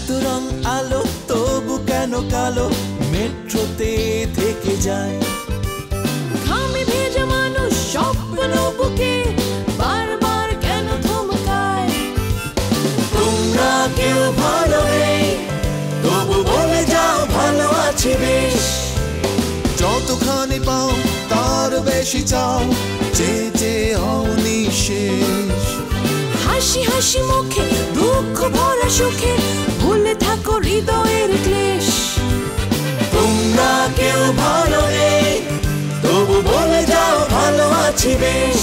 এত রং আলো তবু কেন কালো মেট্রোতে থেকে যায় ঘামে ভেজা মানুষ স্বপ্ন বুকে বারবার কেন থমকায় তোমরা কেউ ভালো নেই তবু বলে যাও ভালো আছি বেশ যতখানি পাও তার বেশি চাও যে যে হও নিঃশেষ হাসি হাসি মুখে দুঃখ ভরা সুখে ভুলে থাকো হৃদয়ের ক্লেশ তোমরা কেউ ভালো নেই তবু বলে যাও ভালো আছি বেশ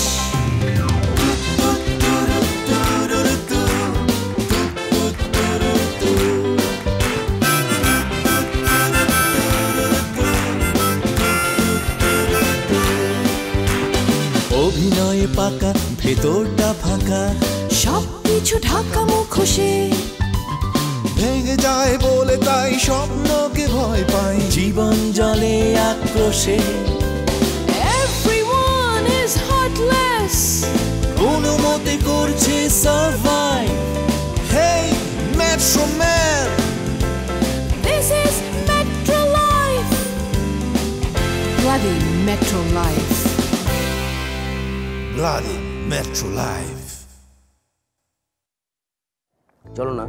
অভিনয়ে পাকা ভেতরটা ফাঁকা সবকিছু ঢাকা মুখোশে ভেঙে যায় বলে তাই স্বপ্নকে ভয় পাই জীবন জলে আক্রোশে Everyone is heartless কোনো মতে করছে survive hey metro man This is Metro Life Bloody Metro Life bloody metro life চলো না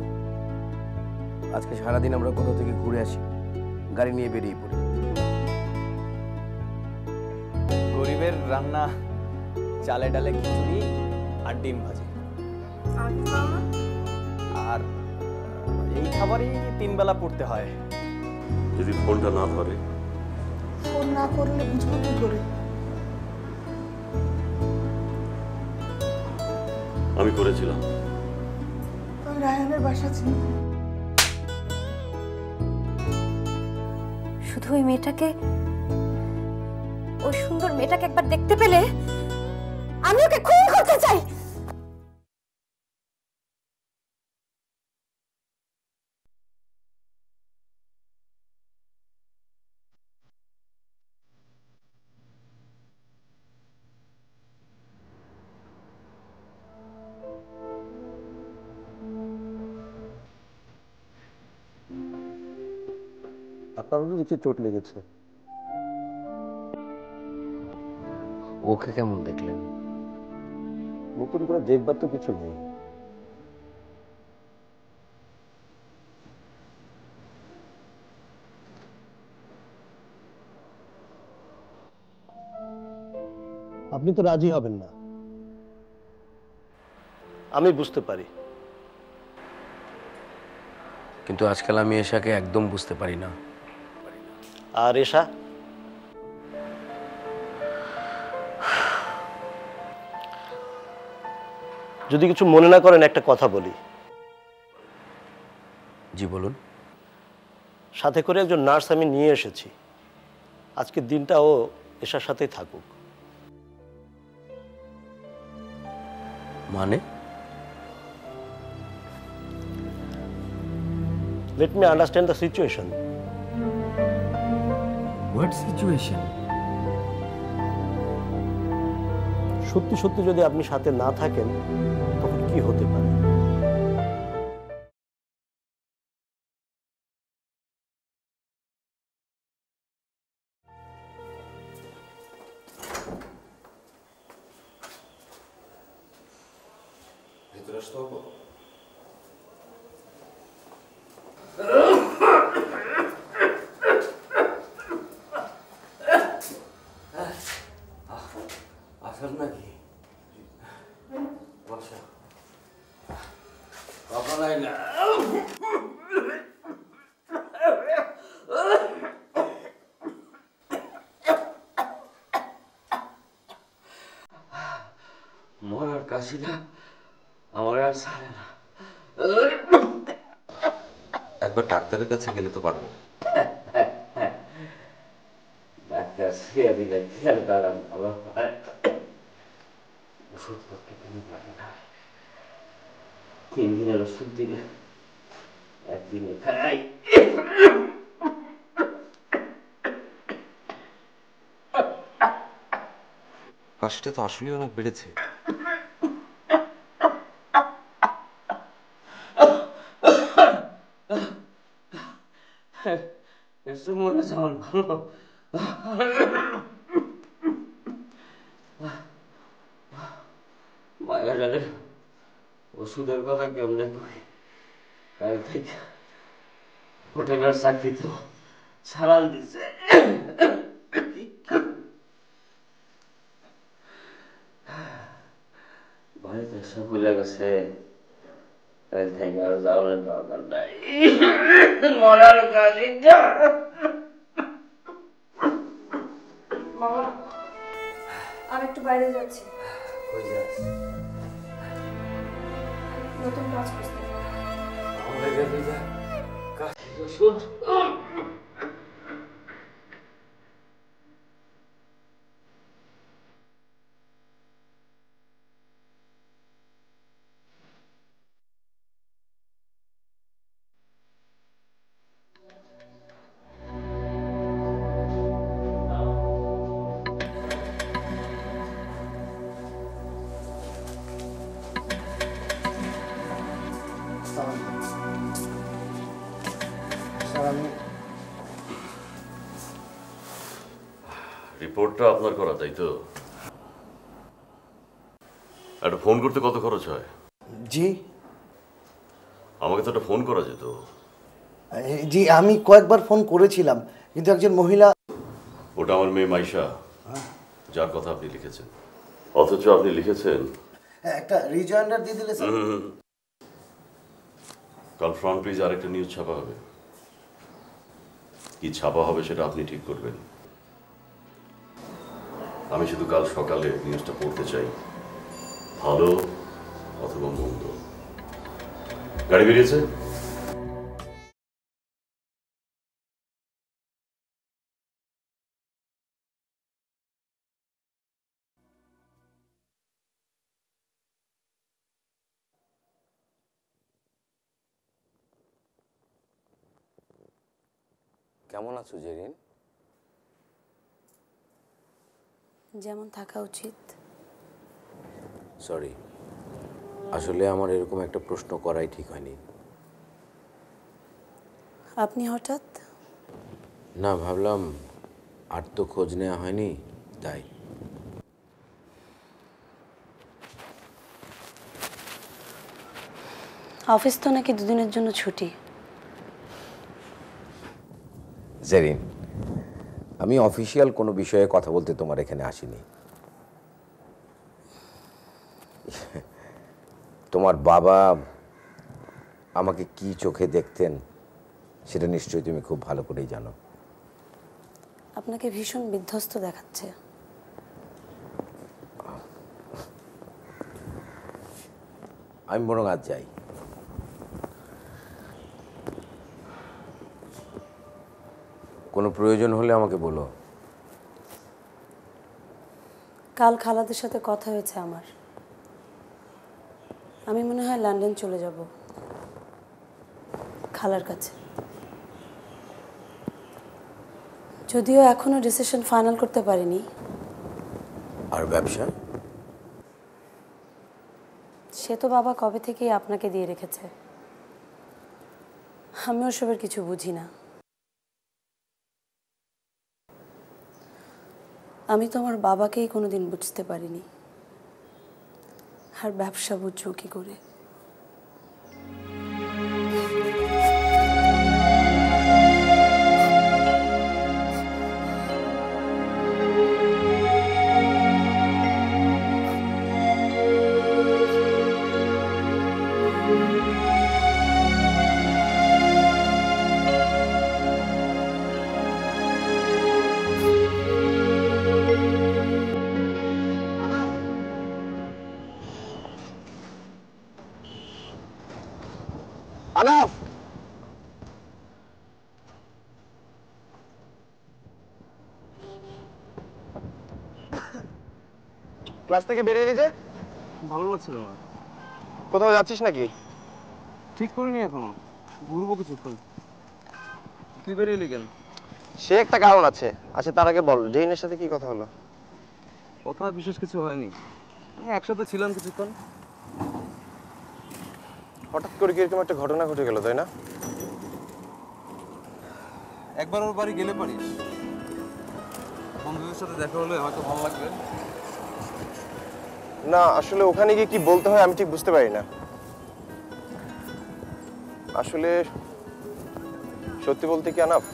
আজকে সারাদিন আমরা কোথাও থেকে ঘুরে আসি গাড়ি নিয়ে বেরিয়ে পড়ি গরিবের রান্না চালে ডালে খিচুড়ি আর ডিম ভাজি আর এই খাবারই 3 বেলা পড়তে হয় যদি ফোনটা না ধরে ফোন না করলে বুঝবো কি করে আমি করেছিলাম আমি রায়হানের বাসা চিনি শুধু ওই মেয়েটাকে ওই সুন্দর মেয়েটাকে একবার দেখতে পেলে আমি ওকে খুন করতে চাই আপনারও কিছু চোট লেগেছে ওকে কেমন দেখলেন নতুন করে দেখবার তো কিছু নেই আপনি তো রাজি হবেন না আমি বুঝতে পারি কিন্তু আজকাল আমি এশাকে একদম বুঝতে পারি না আর এশা যদি কিছু মনে না করেন একটা কথা বলি জি বলুন সাথে করে একজন নার্স আমি নিয়ে এসেছি আজকের দিনটা ও এশার সাথেই থাকুক মানে Let me understand the situation. What situation? সত্যি সত্যি যদি আপনি সাথে না থাকেন তখন কি হতে পারে ভেতরে আসতে হবে আসল নাকি বসা কখনোই না মরার কাশিটা আমার আর ছাড়ে না একবার ডাক্তারের কাছে গেলে তো পারবো ডাক্তার শুয়ে দিলে খেয়াল করাম ওষুধ করতে কোনো পারে না 3 দিনের ওষুধ দিলে একদিনে খাই কাশিটা তো আসলে অনেক বেড়েছে কাছে আমার ভালো মায়াজানের ওষুধের কথা কেমনে কই? কাল থেকে হোটেলের চাকরি তো ছাড়াল দিছে। বাড়িতে সব ভুলে গেছে। কাল থেকে আর যাওয়ার দরকার নাই, মরার কাজে যা। মামা, আমি একটু বাইরে যাচ্ছি। কই যাস? নতুন কাজ করতে। আমরা গেলে যা কাজ শুন। রিপোর্টটা আপনার করা, তাই তো? একটা ফোন করতে কত খরচ হয়? জি আমাকে তো একটা ফোন করা যেত। জি, আমি কয়েকবার ফোন করেছিলাম, কিন্তু একজন মহিলা। ওটা আমার মেয়ে মাইশা, যার কথা আপনি লিখেছেন। অথচ আপনি লিখেছেন একটা রিজয়েন্ডার দিয়ে দিলে স্যার। কাল ফ্রন্ট পেজ আরেকটা নিউজ ছাপা হবে। কি ছাপা হবে সেটা আপনি ঠিক করবেন। আমি শুধু কাল সকালে নিউজটা পড়তে চাই, ভালো অথবা মন্দ। গাড়ি বেরিয়েছে? কেমন আছো জেরিন? যেমন থাকা উচিত। সরি, আসলে আমার এরকম একটা প্রশ্ন করাই ঠিক হয়নি। আপনি হঠাৎ? না, ভাবলাম আর তো খোঁজ নেওয়া হয়নি, তাই। অফিস তো নাকি দুদিনের জন্য ছুটি। জেরিন, আমি অফিসিয়াল কোনো বিষয়ে কথা বলতে তোমার এখানে আসিনি। তোমার বাবা আমাকে কি চোখে দেখতেন সেটা নিশ্চয়ই তুমি খুব ভালো করেই জানো। আপনাকে ভীষণ বিধ্বস্ত দেখাচ্ছে। আমি বরং আজ যাই। কোনো প্রয়োজন হলে আমাকে বলো। কাল খালাদের সাথে কথা হয়েছে আমার। আমি মনে হয় লন্ডন চলে যাব, খালার কাছে। যদিও এখনো ডিসিশন ফাইনাল করতে পারিনি। আর ব্যবসা? সে তো বাবা কবে থেকেই আপনাকে দিয়ে রেখেছে। আমি ওসবের কিছু বুঝি না। আমি তো আমার বাবাকেই কোনোদিন বুঝতে পারিনি, আর ব্যবসা বুঝবো কি করে? আনাফ, ক্লাস থেকে বেরিয়ে গেছে? ভালো লাগছিল না। কোথাও যাচ্ছিস নাকি? ঠিক করিনি এখনো, ঘুরবো কিছুক্ষণ। তুই বেরিয়ে এলি কেন? সে একটা কারণ আছে। আচ্ছা, তার আগে বল, জেইনের সাথে কি কথা হলো? কথা বিশেষ কিছু হয়নি, একসাথে ছিলাম কিছুক্ষণ। হঠাৎ করে কিরকম একটা ঘটনা ঘটে গেল, তাই না? একবার ওর বাড়ি গেলে পারি, বন্ধুদের সাথে দেখা হলে হয়তো ভালো লাগবে। না আসলে ওখানে গিয়ে কি বলতে হয় আমি ঠিক বুঝতে পারি না। আসলে সত্যি বলতে কি আনাফ,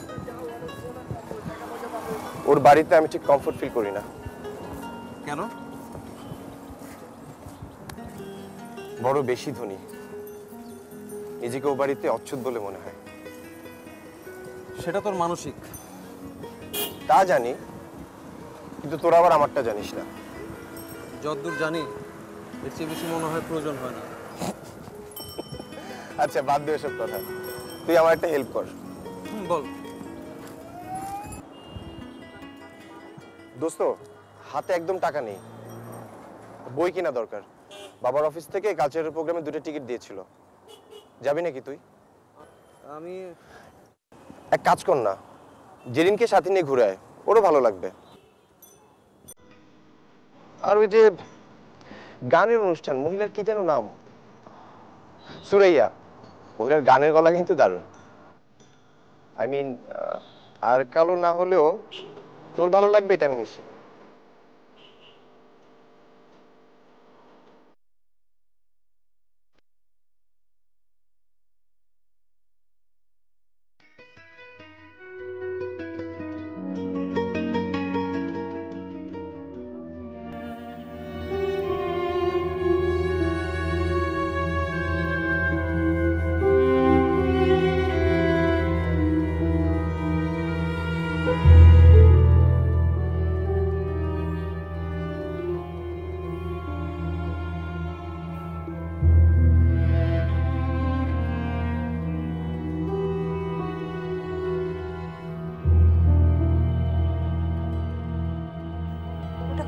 ওর বাড়িতে আমি ঠিক কমফোর্ট ফিল করি না। কেন? বড় বেশি ধনী, নিজেকে ও বাড়িতে অচ্ছুত বলে মনে হয়। সেটা তোর মানসিক। তা জানি, কিন্তু তোরা আবার আমারটা জানিস না। যতদূর জানি এর চেয়ে বেশি মনে হয় প্রয়োজন হয় না। আচ্ছা বাদ দে এসব কথা, তুই আমার একটা হেল্প কর। বল। দোস্ত, হাতে একদম টাকা নেই, বই কিনা দরকার। বাবার অফিস থেকে কালচারাল প্রোগ্রামে 2টা টিকিট দিয়েছিল, যাবি নাকি তুই? আমি এক কাজ কর না, জেরিনকে সাথে নিয়ে ঘুরে আয়, ওরও ভালো লাগবে। আর ওই যে গানের অনুষ্ঠান, মহিলার কি যেন নাম, সুরাইয়া, মহিলার গানের গলা কিন্তু দারুণ। আই মিন, আর কালো না হলেও তোর ভালো লাগবে এটা আমি নিশ্চিত।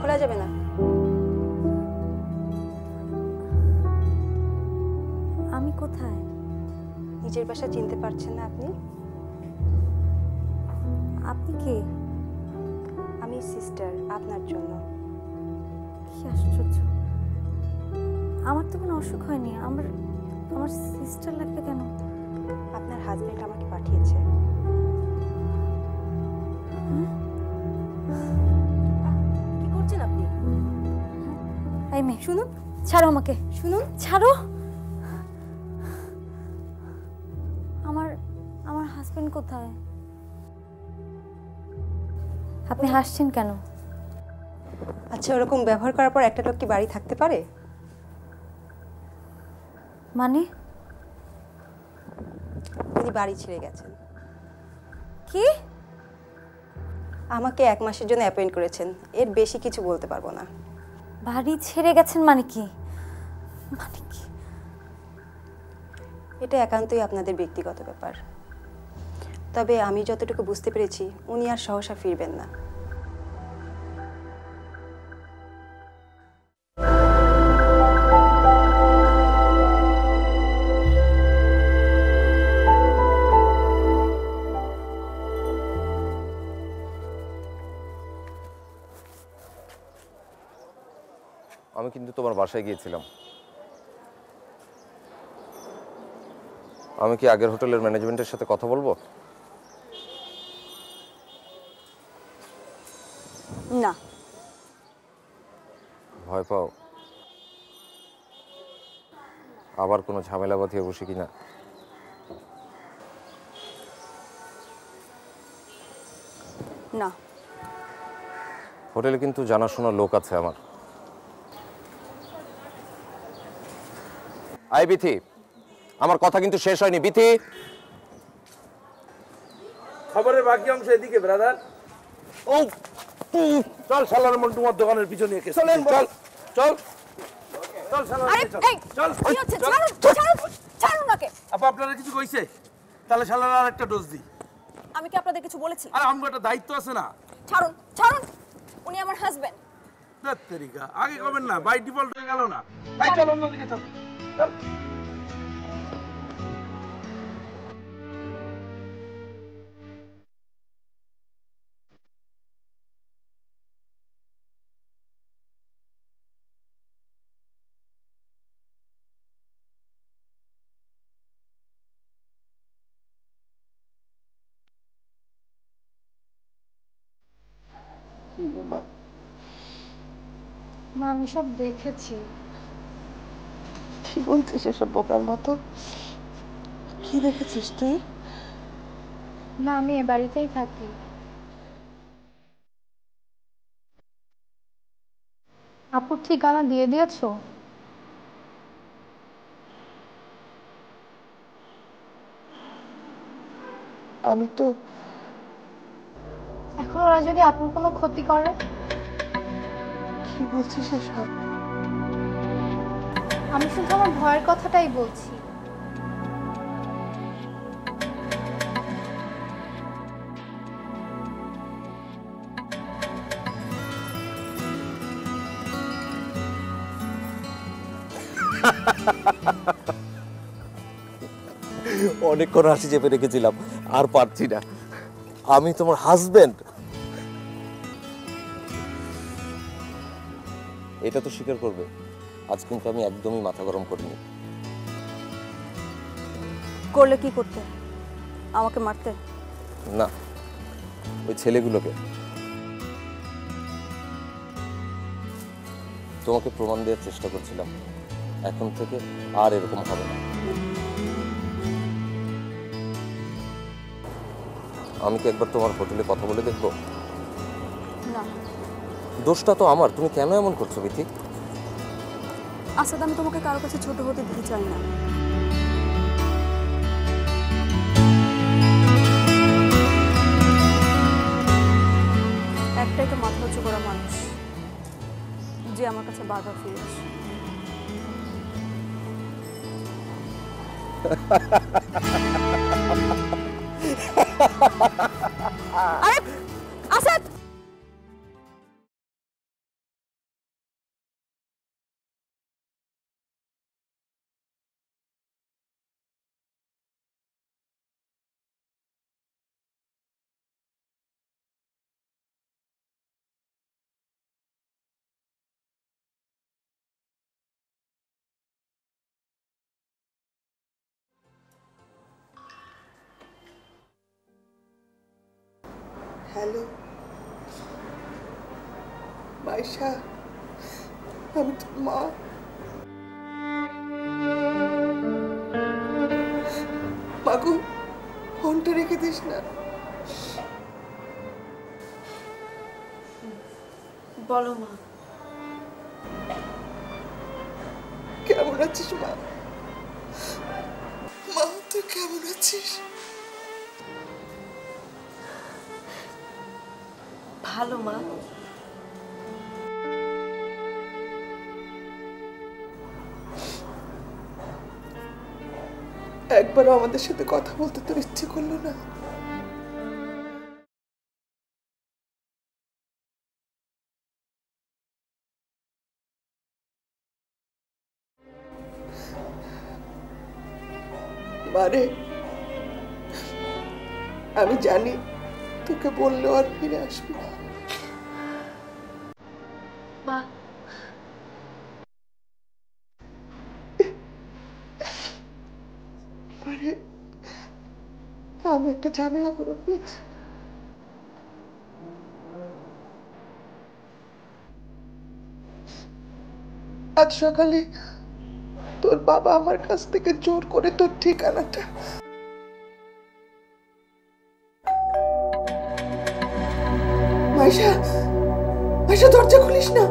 খোলা যাবে না। আমি কোথায়? নিজের বাসা চিনতে পারছেন না আপনি? আপনি কে? আমি সিস্টার, আপনার জন্য। কি আশ্চর্য, আমার তো কোনো অসুখ হয়নি, আমার সিস্টার লাগবে কেন? আপনার হাজবেন্ড আমাকে পাঠিয়েছে। কি করছেন আপনি? এই মেয়ে, শুনুন, ছাড়ো আমাকে, শুনুন, ছাড়ো। আমার হাজবেন্ড কোথায়? আপনি হাসছেন কেন? আচ্ছা, ওরকম ব্যবহার করার পর একটা লোক কি বাড়ি থাকতে পারে? মানে? উনি বাড়ি ছেড়ে গেছেন। কি? আমাকে 1 মাসের জন্য অ্যাপয়েন্ট করেছেন, এর বেশি কিছু বলতে পারবো না। বাড়ি ছেড়ে গেছেন মানে কি? এটা একান্তই আপনাদের ব্যক্তিগত ব্যাপার, তবে আমি যতটুকু বুঝতে পেরেছি উনি আর সহসা ফিরবেন না। আমি কিন্তু তোমার বাসায় গিয়েছিলাম। আমি কি আগের হোটেলের ম্যানেজমেন্টের সাথে কথা বলবো? না। ভয় পাও আবার কোনো ঝামেলা বাঁধিয়ে বসে কিনা? না। হোটেলে কিন্তু জানাশোনা লোক আছে আমার। আই বিথি, আমার কথা কিন্তু শেষ হয়নি। বিথি, খবরের বাকি অংশ এদিকে ব্রাদার। ও চল শালার মন্টু তোমার দোকানের পিছনে এসে চলেন, চল চল চল শালার চল। কি হচ্ছে? ছাড়ুন, ছাড়ুন, ছাড়ুন ওকে। আপা আপনারা কিছু কইছে? তাহলে শালার আরেকটা ডোজ দি। আমি কি আপনাদের কিছু বলেছি? আরে আমার একটা দায়িত্ব আছে না। ছাড়ুন, ছাড়ুন, উনি আমার হাজবেন্ড। তেরিকা আগে কবেন না, বাই ডিফল্ট হয়ে গেল না। ভাই চল অন্যদিকে চল চল। মা আমি সব দেখেছি। কি বলছিস এসব বোকার মতো? কি দেখেছিস তুই? না আমি এ বাড়িতেই থাকি। আপুর ঠিকানা দিয়ে দিয়েছো? আমি তো এখন ওরা যদি আপুর কোনো ক্ষতি করে? কি বলছিস এসব? আমি শুধু আমার ভয়ের কথাটাই বলছি। অনেকক্ষণ হাসি চেপে রেখেছিলাম, আর পারছি না। আমি তোমার হাজবেন্ড, এটা তো স্বীকার করবে। আজ কিন্তু আমি একদমই মাথা গরম করিনি। করলে কি করতে? আমাকে মারতে? না, ওই ছেলেগুলোকে। তোমাকে প্রমাণ দেওয়ার চেষ্টা করছিলাম এখন থেকে আর এরকম হবে না। আমি কি একবার তোমার হোটেলে কথা বলে দেখবো? না। দোষটা তো আমার, তুমি কেন এমন করছো বিথি? আসাদ, আমি তোমাকে কারো কাছে ছোট হতে দিতে চাই না। একটাই তো মাথা উঁচু করা মানুষ যে আমার কাছে বারবার ফিরে আসে। আরে আসাদ, হ্যালো মাইশা, আমি তোর মা। মাগু, ফোনটা রেখে দিস না। বলো মা। কেমন আছিস মা? মা তুই কেমন আছিস? ভালো মা। একবারও আমাদের সাথে কথা বলতে তোর ইচ্ছে করলো না? মারে, আমি জানি তোকে বললেও আর ফিরে আসবি না। মা মারে, আমি একটা ঝামেলা করে ফেলেছি। আজ সকালে তোর বাবা আমার কাছ থেকে জোর করে তোর ঠিকানাটা। মাইশা, মাইশা দরজা খুলিস না।